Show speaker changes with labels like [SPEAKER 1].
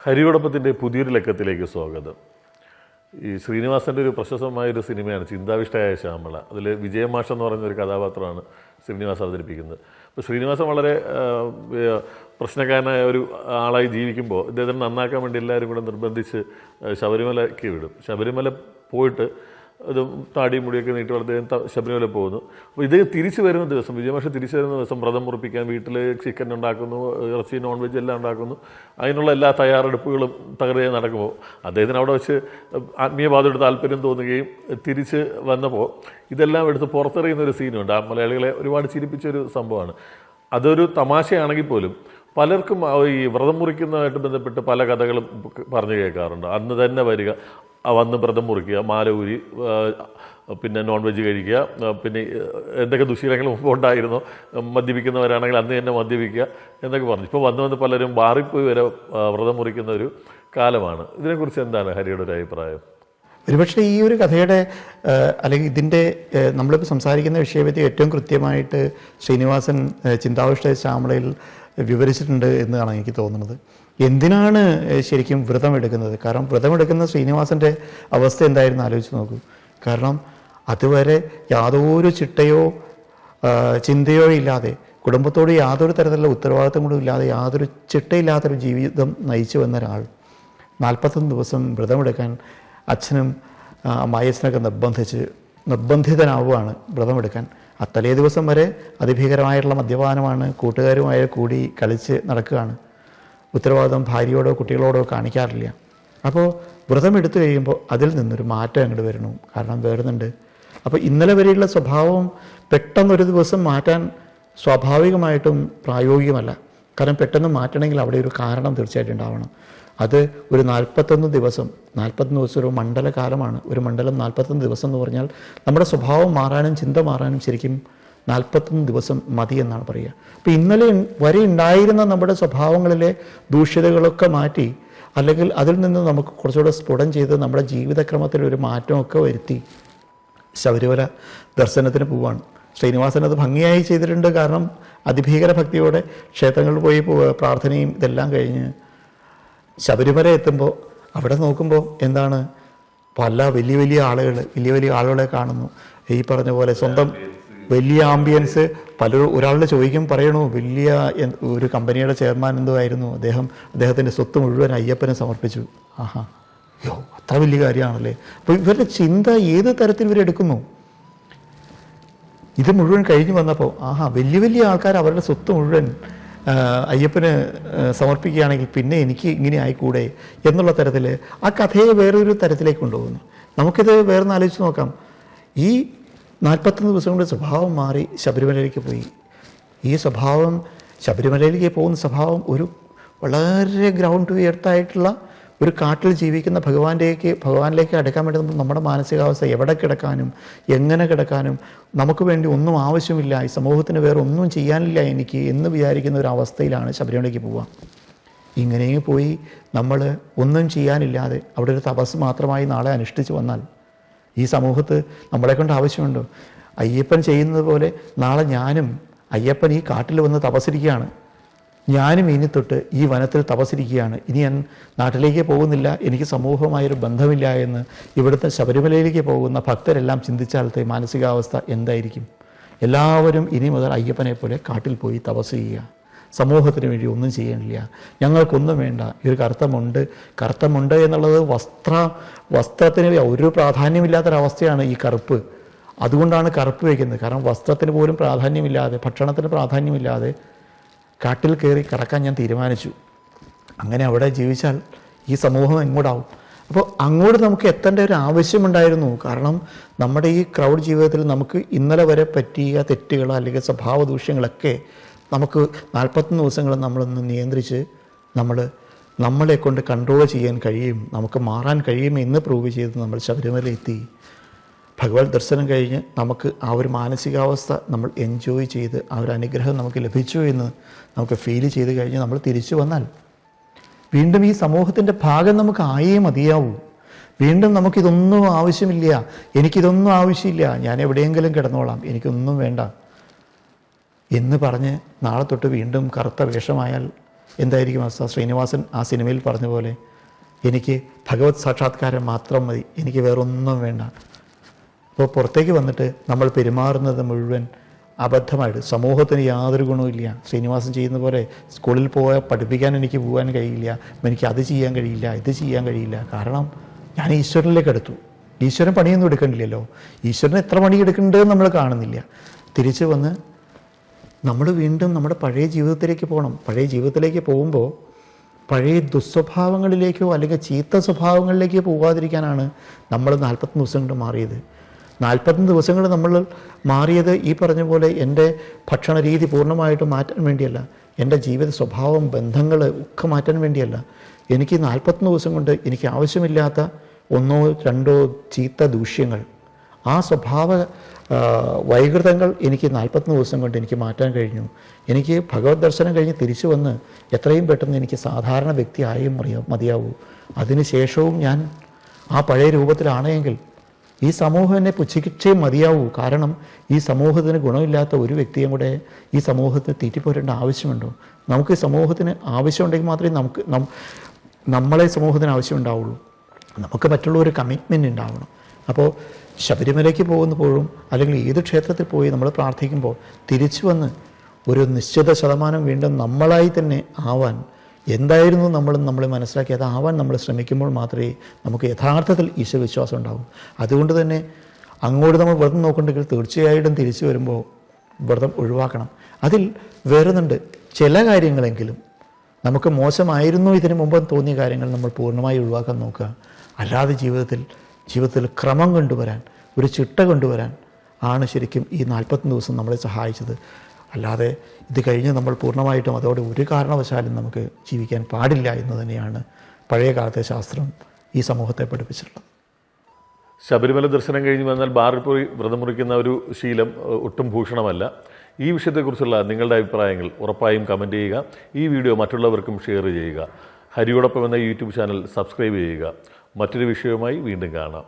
[SPEAKER 1] ഹരിയോടൊപ്പത്തിൻ്റെ പുതിയൊരു ലക്കത്തിലേക്ക് സ്വാഗതം. ഈ ശ്രീനിവാസൻ്റെ ഒരു പ്രശസ്തമായൊരു സിനിമയാണ് ചിന്താവിഷ്ടയായ ശ്യാമള. അതിൽ വിജയമാഷ് എന്ന് പറയുന്നൊരു കഥാപാത്രമാണ് ശ്രീനിവാസൻ അവതരിപ്പിക്കുന്നത്. അപ്പോൾ ശ്രീനിവാസൻ വളരെ പ്രശ്നക്കാരനായ ഒരു ആളായി ജീവിക്കുമ്പോൾ ഇദ്ദേഹത്തിന് നന്നാക്കാൻ വേണ്ടി എല്ലാവരും കൂടെ നിർബന്ധിച്ച് ശബരിമലയ്ക്ക് വിടും. ശബരിമല പോയിട്ട് അത് താടിയും മുടിയൊക്കെ നീട്ടി വളർത്തി ശബരിമല പോകുന്നു. അപ്പോൾ ഇത് തിരിച്ചു വരുന്ന ദിവസം, വിജയമാഷ് തിരിച്ചു വരുന്ന ദിവസം വ്രതം മുറിപ്പിക്കാൻ വീട്ടിൽ ചിക്കൻ ഉണ്ടാക്കുന്നു, ഇറച്ചി നോൺ വെജ് എല്ലാം ഉണ്ടാക്കുന്നു. അതിനുള്ള എല്ലാ തയ്യാറെടുപ്പുകളും തകരുകയും നടക്കുമ്പോൾ അദ്ദേഹത്തിന് അവിടെ വെച്ച് ആത്മീയവാദയുടെ താല്പര്യം തോന്നുകയും തിരിച്ച് വന്നപ്പോൾ ഇതെല്ലാം എടുത്ത് പുറത്തെറിയുന്ന ഒരു സീനുണ്ട്. ആ മലയാളികളെ ഒരുപാട് ചിരിപ്പിച്ചൊരു സംഭവമാണ്. അതൊരു തമാശയാണെങ്കിൽ പോലും പലർക്കും ഈ വ്രതം മുറിക്കുന്നതുമായിട്ട് ബന്ധപ്പെട്ട് പല കഥകളും പറഞ്ഞു കേൾക്കാറുണ്ട്. അന്ന് തന്നെ വരിക, വന്ന് വ്രതം മുറിക്കുക, മാല ഊരി, പിന്നെ നോൺ വെജ് കഴിക്കുക, പിന്നെ എന്തൊക്കെ ദുശീലങ്ങൾ മുമ്പ് ഉണ്ടായിരുന്നോ, മദ്യപിക്കുന്നവരാണെങ്കിൽ അന്ന് തന്നെ മദ്യപിക്കുക എന്നൊക്കെ പറഞ്ഞു. ഇപ്പോൾ വന്ന് പലരും ബാറിപ്പോയി വരെ വ്രതം മുറിക്കുന്ന ഒരു കാലമാണ്. ഇതിനെക്കുറിച്ച് എന്താണ് ഹരിയുടെ ഒരു അഭിപ്രായം?
[SPEAKER 2] ഒരുപക്ഷെ ഈ ഒരു കഥയുടെ അല്ലെങ്കിൽ ഇതിൻ്റെ നമ്മളിപ്പോൾ സംസാരിക്കുന്ന വിഷയപറ്റി ഏറ്റവും കൃത്യമായിട്ട് ശ്രീനിവാസൻ ചിന്താവിഷ്ട ശ്യാമളയിൽ വിവരിച്ചിട്ടുണ്ട് എന്നാണ് എനിക്ക് തോന്നുന്നത്. എന്തിനാണ് ശരിക്കും വ്രതം എടുക്കുന്നത്? കാരണം വ്രതമെടുക്കുന്ന ശ്രീനിവാസൻ്റെ അവസ്ഥ എന്തായിരുന്നു ആലോചിച്ച് നോക്കൂ. കാരണം അതുവരെ യാതൊരു ചിട്ടയോ ചിന്തയോ ഇല്ലാതെ, കുടുംബത്തോട് യാതൊരു തരത്തിലുള്ള ഉത്തരവാദിത്തങ്ങളും ഇല്ലാതെ, യാതൊരു ചിട്ടയില്ലാത്തൊരു ജീവിതം നയിച്ചു വന്ന ഒരാൾ 41 ദിവസം വ്രതമെടുക്കാൻ അച്ഛനും അമ്മായിയച്ഛനൊക്കെ നിർബന്ധിതനാവുകയാണ് വ്രതമെടുക്കാൻ. തലേ ദിവസം വരെ അതിഭീകരമായിട്ടുള്ള മദ്യപാനമാണ്, കൂട്ടുകാരുമായി കൂടി കളിച്ച് നടക്കുകയാണ്. ഉത്തരവാദിത്വം ഭാര്യയോടോ കുട്ടികളോടോ കാണിക്കാറില്ല. അപ്പോൾ വ്രതം എടുത്തു കഴിയുമ്പോൾ അതിൽ നിന്നൊരു മാറ്റം അങ്ങോട്ട് വരണം. കാരണം വരുന്നുണ്ട്. അപ്പോൾ ഇന്നലെ വരെയുള്ള സ്വഭാവം പെട്ടെന്നൊരു ദിവസം മാറ്റാൻ സ്വാഭാവികമായിട്ടും പ്രായോഗികമല്ല. കാരണം പെട്ടെന്ന് മാറ്റണമെങ്കിൽ അവിടെ ഒരു കാരണം തീർച്ചയായിട്ടും ഉണ്ടാവണം. അത് ഒരു 41 ദിവസം ഒരു മണ്ഡലകാലമാണ്. ഒരു മണ്ഡലം 41 ദിവസം എന്ന് പറഞ്ഞാൽ നമ്മുടെ സ്വഭാവം മാറാനും ചിന്ത മാറാനും ശരിക്കും 41 ദിവസം മതി എന്നാണ് പറയുക. അപ്പോൾ ഇന്നലെ വരെ ഉണ്ടായിരുന്ന നമ്മുടെ സ്വഭാവങ്ങളിലെ ദൂഷ്യതകളൊക്കെ മാറ്റി, അല്ലെങ്കിൽ അതിൽ നിന്ന് നമുക്ക് കുറച്ചുകൂടെ സ്ഫുടം ചെയ്ത് നമ്മുടെ ജീവിതക്രമത്തിൽ ഒരു മാറ്റമൊക്കെ വരുത്തി ശബരിമല ദർശനത്തിന് പോവാണ്. ശ്രീനിവാസൻ അത് ഭംഗിയായി ചെയ്തിട്ടുണ്ട്. കാരണം അതിഭീകര ഭക്തിയോടെ ക്ഷേത്രങ്ങളിൽ പോയി പ്രാർത്ഥനയും ഇതെല്ലാം കഴിഞ്ഞ് ശബരിമല എത്തുമ്പോൾ അവിടെ നോക്കുമ്പോൾ എന്താണ്, പല വലിയ ആളുകളെ കാണുന്നു. ഈ പറഞ്ഞ പോലെ സ്വന്തം വലിയ ആംബിയൻസ്. ഒരാളുടെ ചോദിക്കും പറയണു, വലിയ ഒരു കമ്പനിയുടെ ചെയർമാൻ എന്തോ ആയിരുന്നു, അദ്ദേഹത്തിൻ്റെ സ്വത്ത് മുഴുവൻ അയ്യപ്പനെ സമർപ്പിച്ചു. അത്ര വലിയ കാര്യമാണല്ലേ. അപ്പോൾ ഇവരുടെ ചിന്ത ഏത് തരത്തിൽ ഇവരെടുക്കുന്നു? ഇത് മുഴുവൻ കഴിഞ്ഞ് വന്നപ്പോൾ വലിയ ആൾക്കാർ അവരുടെ സ്വത്ത് മുഴുവൻ അയ്യപ്പന് സമർപ്പിക്കുകയാണെങ്കിൽ പിന്നെ എനിക്ക് ഇങ്ങനെ ആയിക്കൂടെ എന്നുള്ള തരത്തിൽ ആ കഥയെ വേറൊരു തരത്തിലേക്ക് കൊണ്ടുപോകുന്നു. നമുക്കിത് വേറൊന്ന് ആലോചിച്ച് നോക്കാം. ഈ 41 ദിവസം കൊണ്ട് സ്വഭാവം മാറി ശബരിമലയിലേക്ക് പോയി. ഈ സ്വഭാവം, ശബരിമലയിലേക്ക് പോകുന്ന സ്വഭാവം ഒരു വളരെ ഗ്രൗണ്ട് ടു എർത്തായിട്ടുള്ള ഒരു കാട്ടിൽ ജീവിക്കുന്ന ഭഗവാനിലേക്ക് അടുക്കാൻ വേണ്ടി നമ്മുടെ മാനസികാവസ്ഥ എവിടെ കിടക്കാനും എങ്ങനെ കിടക്കാനും നമുക്ക് വേണ്ടി ഒന്നും ആവശ്യമില്ല, ഈ സമൂഹത്തിന് വേറെ ഒന്നും ചെയ്യാനില്ല എനിക്ക് എന്ന് വിചാരിക്കുന്ന ഒരു അവസ്ഥയിലാണ് ശബരിമലയ്ക്ക് പോവുക. ഇങ്ങനെയും പോയി നമ്മൾ ഒന്നും ചെയ്യാനില്ലാതെ അവിടെ ഒരു തപസ് മാത്രമായി നാളെ അനുഷ്ഠിച്ച് വന്നാൽ ഈ സമൂഹത്ത് നമ്മളെ കൊണ്ട് ആവശ്യമുണ്ടോ? അയ്യപ്പൻ ചെയ്യുന്നത് പോലെ നാളെ ഞാനും, അയ്യപ്പൻ ഈ കാട്ടിൽ വന്ന് തപസ്സിരിക്കുകയാണ്, ഞാനും ഇനി തൊട്ട് ഈ വനത്തിൽ തപസ്സിരിക്കുകയാണ്, ഇനി ഞാൻ നാട്ടിലേക്ക് പോകുന്നില്ല, എനിക്ക് സമൂഹമായൊരു ബന്ധമില്ല എന്ന് ഇവിടുത്തെ ശബരിമലയിലേക്ക് പോകുന്ന ഭക്തരെല്ലാം ചിന്തിച്ചാലത്തെ മാനസികാവസ്ഥ എന്തായിരിക്കും? എല്ലാവരും ഇനി മുതൽ അയ്യപ്പനെ പോലെ കാട്ടിൽ പോയി തപസ് ചെയ്യുക, സമൂഹത്തിന് വേണ്ടി ഒന്നും ചെയ്യണില്ല, ഞങ്ങൾക്കൊന്നും വേണ്ട. ഈ ഒരു കറുത്തമുണ്ട് എന്നുള്ളത് വസ്ത്രത്തിന് ഒരു പ്രാധാന്യമില്ലാത്തൊരവസ്ഥയാണ് ഈ കറുപ്പ്. അതുകൊണ്ടാണ് കറുപ്പ് വയ്ക്കുന്നത്. കാരണം വസ്ത്രത്തിന് പോലും പ്രാധാന്യമില്ലാതെ, ഭക്ഷണത്തിന് പ്രാധാന്യമില്ലാതെ കാട്ടിൽ കയറി കിടക്കാൻ ഞാൻ തീരുമാനിച്ചു. അങ്ങനെ അവിടെ ജീവിച്ചാൽ ഈ സമൂഹം എങ്ങോട്ടാവും? അപ്പോൾ അങ്ങോട്ട് നമുക്ക് എത്തേണ്ട ഒരു ആവശ്യമുണ്ടായിരുന്നു. കാരണം നമ്മുടെ ഈ ക്രൗഡ് ജീവിതത്തിൽ നമുക്ക് ഇന്നലെ വരെ പറ്റിയ തെറ്റുകൾ അല്ലെങ്കിൽ സ്വഭാവ ദൂഷ്യങ്ങളൊക്കെ നമുക്ക് 41 ദിവസങ്ങൾ നമ്മളൊന്ന് നിയന്ത്രിച്ച് നമ്മളെ കൊണ്ട് കൺട്രോൾ ചെയ്യാൻ കഴിയും, നമുക്ക് മാറാൻ കഴിയും എന്ന് പ്രൂവ് ചെയ്ത് നമ്മൾ ശബരിമല എത്തി. ഭഗവത് ദർശനം കഴിഞ്ഞ് നമുക്ക് ആ ഒരു മാനസികാവസ്ഥ നമ്മൾ എൻജോയ് ചെയ്ത് ആ ഒരു അനുഗ്രഹം നമുക്ക് ലഭിച്ചു എന്ന് നമുക്ക് ഫീൽ ചെയ്ത് കഴിഞ്ഞ് നമ്മൾ തിരിച്ചു വന്നാൽ വീണ്ടും ഈ സമൂഹത്തിൻ്റെ ഭാഗം നമുക്ക് ആയേ മതിയാവൂ. വീണ്ടും നമുക്കിതൊന്നും ആവശ്യമില്ല, എനിക്കിതൊന്നും ആവശ്യമില്ല, ഞാൻ എവിടെയെങ്കിലും കിടന്നോളാം, എനിക്കൊന്നും വേണ്ട എന്ന് പറഞ്ഞ് നാളെ തൊട്ട് വീണ്ടും കറുത്ത വേഷമായാൽ എന്തായിരിക്കും അവസ്ഥ? ശ്രീനിവാസൻ ആ സിനിമയിൽ പറഞ്ഞ പോലെ എനിക്ക് ഭഗവത് സാക്ഷാത്കാരം മാത്രം മതി, എനിക്ക് വേറൊന്നും വേണ്ട. അപ്പോൾ പുറത്തേക്ക് വന്നിട്ട് നമ്മൾ പെരുമാറുന്നത് മുഴുവൻ അബദ്ധമായിട്ട്, സമൂഹത്തിന് യാതൊരു ഗുണവുമില്ല. ശ്രീനിവാസൻ ചെയ്യുന്ന പോലെ സ്കൂളിൽ പോയാൽ പഠിപ്പിക്കാൻ എനിക്ക് പോകാൻ കഴിയില്ല, എനിക്ക് അത് ചെയ്യാൻ കഴിയില്ല, ഇത് ചെയ്യാൻ കഴിയില്ല. കാരണം ഞാൻ ഈശ്വരനിലേക്ക് അടുത്തു. ഈശ്വരൻ പണിയൊന്നും എടുക്കണില്ലല്ലോ. ഈശ്വരൻ എത്ര പണി എടുക്കുന്നുണ്ടെന്ന് നമ്മൾ കാണുന്നില്ല. തിരിച്ചു വന്ന് നമ്മൾ വീണ്ടും നമ്മുടെ പഴയ ജീവിതത്തിലേക്ക് പോകണം. പഴയ ജീവിതത്തിലേക്ക് പോകുമ്പോൾ പഴയ ദുസ്വഭാവങ്ങളിലേക്കോ അല്ലെങ്കിൽ ചീത്ത സ്വഭാവങ്ങളിലേക്കോ പോകാതിരിക്കാനാണ് നമ്മൾ 41 ദിവസം കൊണ്ട് മാറിയത്. 41 ദിവസം കൊണ്ട് നമ്മൾ മാറിയത് ഈ പറഞ്ഞ പോലെ എൻ്റെ ഭക്ഷണ രീതി പൂർണ്ണമായിട്ടും മാറ്റാൻ വേണ്ടിയല്ല, എൻ്റെ ജീവിത സ്വഭാവം, ബന്ധങ്ങൾ ഒക്കെ മാറ്റാൻ വേണ്ടിയല്ല. എനിക്ക് 41 ദിവസം കൊണ്ട് എനിക്ക് ആവശ്യമില്ലാത്ത 1 or 2 ചീത്ത ദൂഷ്യങ്ങൾ, ആ സ്വഭാവ വൈകൃതങ്ങൾ എനിക്ക് 41 ദിവസം കൊണ്ട് എനിക്ക് മാറ്റാൻ കഴിഞ്ഞു. എനിക്ക് ഭഗവത് ദർശനം കഴിഞ്ഞ് തിരിച്ചു വന്ന് എത്രയും പെട്ടെന്ന് എനിക്ക് സാധാരണ വ്യക്തിയായും മതിയാവൂ. അതിനുശേഷവും ഞാൻ ആ പഴയ രൂപത്തിലാണെങ്കിൽ ഈ സമൂഹം എന്നെ പുച്ഛിച്ചേ മതിയാവൂ. കാരണം ഈ സമൂഹത്തിന് ഗുണമില്ലാത്ത ഒരു വ്യക്തിയും കൂടെ ഈ സമൂഹത്തിന് തീറ്റിപ്പോരേണ്ട ആവശ്യമുണ്ടോ? നമുക്ക് സമൂഹത്തിന് ആവശ്യമുണ്ടെങ്കിൽ മാത്രമേ നമ്മളെ സമൂഹത്തിന് ആവശ്യമുണ്ടാവുള്ളൂ. നമുക്ക് മറ്റുള്ള ഒരു കമ്മിറ്റ്മെൻറ്റ് ഉണ്ടാവണം. അപ്പോൾ ശബരിമലയ്ക്ക് പോകുമ്പോഴും അല്ലെങ്കിൽ ഏത് ക്ഷേത്രത്തിൽ പോയി നമ്മൾ പ്രാർത്ഥിക്കുമ്പോൾ തിരിച്ചു വന്ന് ഒരു നിശ്ചിത ശതമാനം വീണ്ടും നമ്മളായി തന്നെ ആവാൻ, എന്തായിരുന്നു നമ്മളെ മനസ്സിലാക്കി അതാവാൻ നമ്മൾ ശ്രമിക്കുമ്പോൾ മാത്രമേ നമുക്ക് യഥാർത്ഥത്തിൽ ഈശ്വരവിശ്വാസം ഉണ്ടാവും. അതുകൊണ്ട് തന്നെ അങ്ങോട്ട് നമ്മൾ വ്രതം നോക്കുന്നുണ്ടെങ്കിൽ തീർച്ചയായിട്ടും തിരിച്ചു വരുമ്പോൾ വ്രതം ഒഴിവാക്കണം. അതിൽ വേറൊന്നുണ്ട്, ചില കാര്യങ്ങളെങ്കിലും നമുക്ക് മോശമായിരുന്നു ഇതിനു മുമ്പ് തോന്നിയ കാര്യങ്ങൾ നമ്മൾ പൂർണ്ണമായി ഒഴിവാക്കാൻ നോക്കുക. അല്ലാതെ ജീവിതത്തിൽ ക്രമം കൊണ്ടുവരാൻ, ഒരു ചിട്ട കൊണ്ടുവരാൻ ആണ് ശരിക്കും ഈ 41 ദിവസം നമ്മളെ സഹായിച്ചത്. അല്ലാതെ ഇത് കഴിഞ്ഞ് നമ്മൾ പൂർണ്ണമായിട്ടും അതോടെ ഒരു കാരണവശാലും നമുക്ക് ജീവിക്കാൻ പാടില്ല എന്ന് തന്നെയാണ് പഴയ കാലത്തെ ശാസ്ത്രം ഈ സമൂഹത്തെ പഠിപ്പിച്ചിട്ടുള്ളത്.
[SPEAKER 1] ശബരിമല ദർശനം കഴിഞ്ഞ് വന്നാൽ ബാറിൽ പോയി വ്രതം മുറിക്കുന്ന ഒരു ശീലം ഒട്ടും ഭൂഷണമല്ല. ഈ വിഷയത്തെക്കുറിച്ചുള്ള നിങ്ങളുടെ അഭിപ്രായങ്ങൾ ഉറപ്പായും കമൻറ്റ് ചെയ്യുക. ഈ വീഡിയോ മറ്റുള്ളവർക്കും ഷെയർ ചെയ്യുക. ഹരിയോടൊപ്പം എന്ന യൂട്യൂബ് ചാനൽ സബ്സ്ക്രൈബ് ചെയ്യുക. മറ്റൊരു വിഷയവുമായി വീണ്ടും കാണാം.